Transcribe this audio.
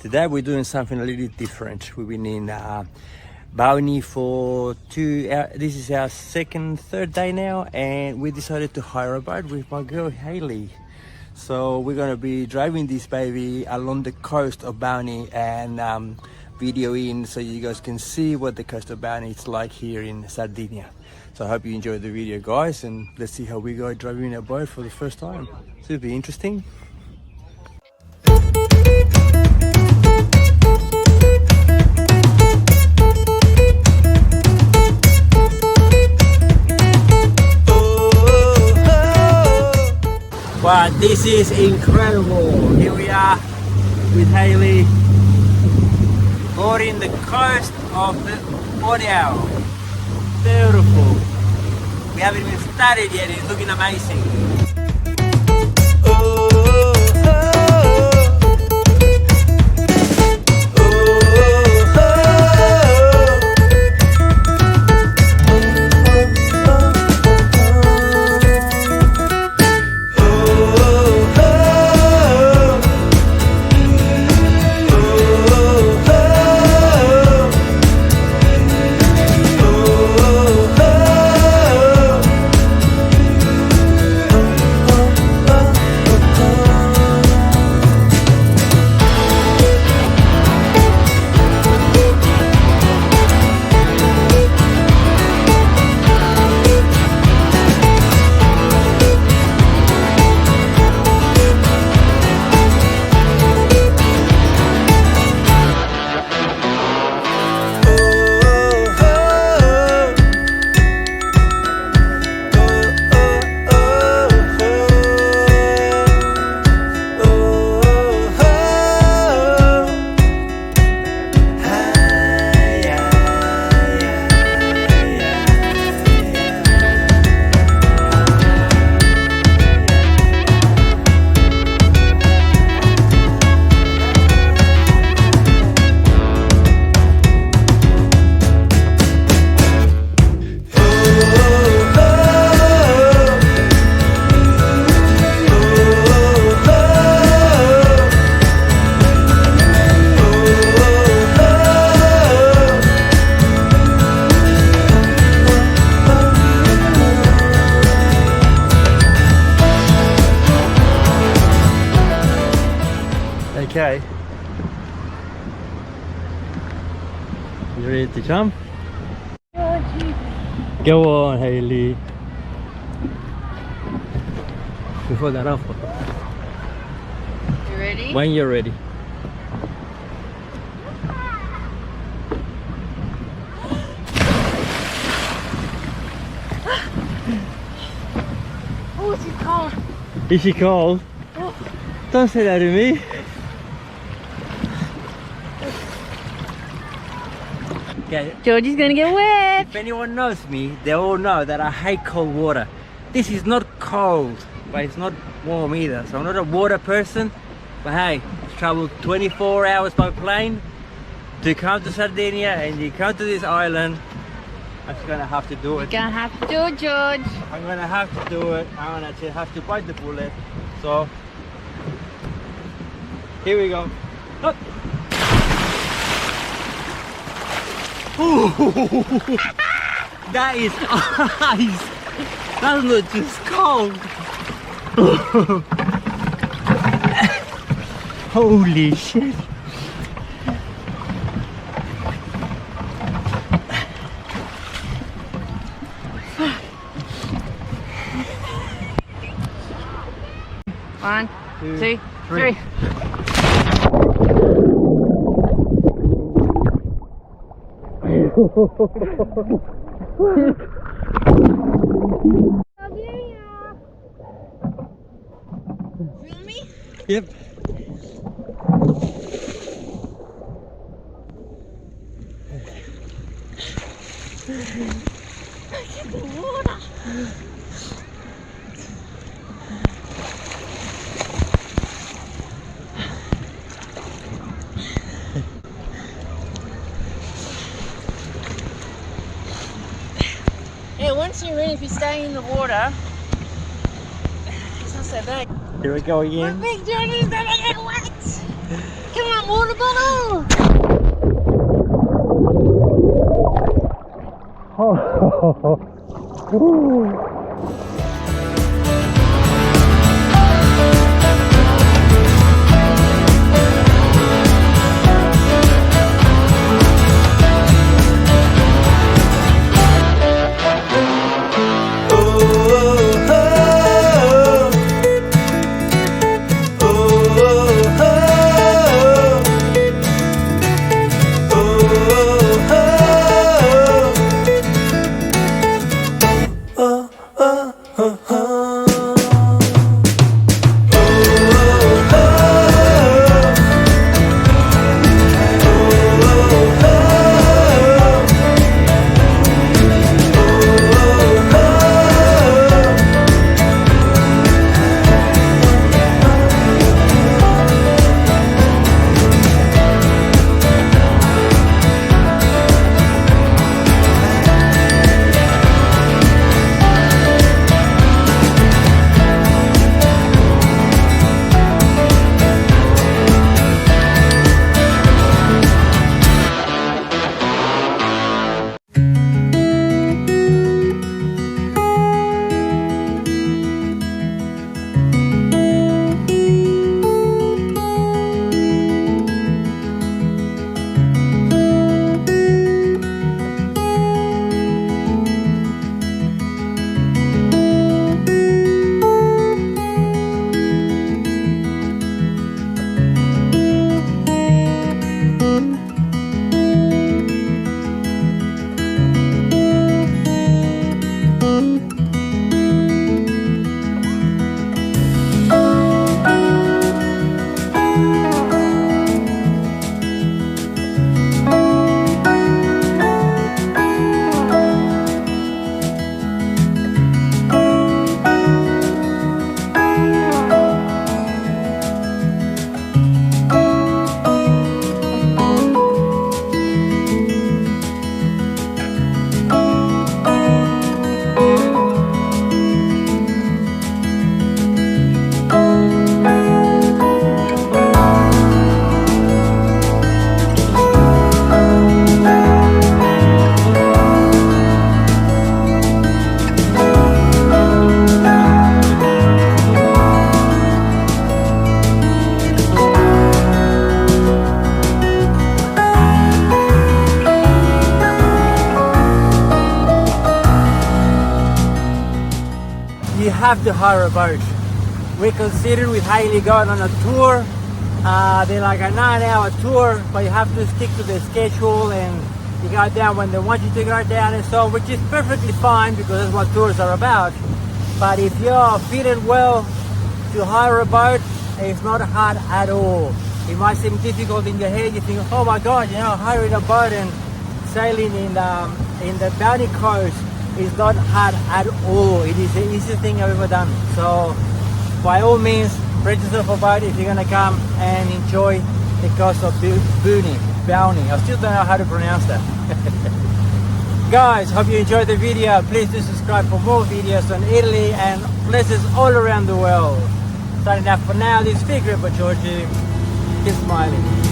Today we're doing something a little different. We've been in Beauni for this is our third day now, and we decided to hire a boat with my girl Hayley. So we're gonna be driving this baby along the coast of Beauni and videoing so you guys can see what the coast of Beauni is like here in Sardinia. So I hope you enjoyed the video, guys, and let's see how we go driving a boat for the first time. So it'll be interesting. Wow, this is incredible. Here we are with Hayley boarding the coast of the Beauni. Beautiful. We haven't even started yet, it's looking amazing. Okay. You ready to jump? Go on, Hayley. Before that off. You ready? When you're ready. Oh, she's cold. Is she cold? Oh. Don't say that to me. Okay. Georgie's gonna get wet. If anyone knows me, they all know that I hate cold water. This is not cold, but it's not warm either. So I'm not a water person, but hey, traveled 24 hours by plane to come to Sardinia, and you come to this island, I'm just gonna have to do it. You're gonna have to do it, George. I'm gonna have to do it. I'm gonna just have to bite the bullet. So here we go. Up. That is ice. That's not just cold. Holy shit. One, two, three. Feel me? Yep. Look at the water. Yeah, once you're in, if you stay in the water, it's not so bad. Here we go again. But Big Johnny's gonna get wet. Come on, water bottle. You have to hire a boat. We considered with Hailey going on a tour. They're like a 9-hour tour, but you have to stick to the schedule and you go down when they want you to go down and so, which is perfectly fine because that's what tours are about. But if you're feeling well to hire a boat, it's not hard at all. It might seem difficult in your head. You think, oh my God, hiring a boat and sailing in the Beauni coast is not hard at all. It is the easiest thing I've ever done. So by all means, rent yourself a boat if you're gonna come and enjoy the coast of Beauni. I still don't know how to pronounce that. Guys, hope you enjoyed the video. Please do subscribe for more videos on Italy and places all around the world. Signing off for now, this is Figure, but Georgie, keep smiling.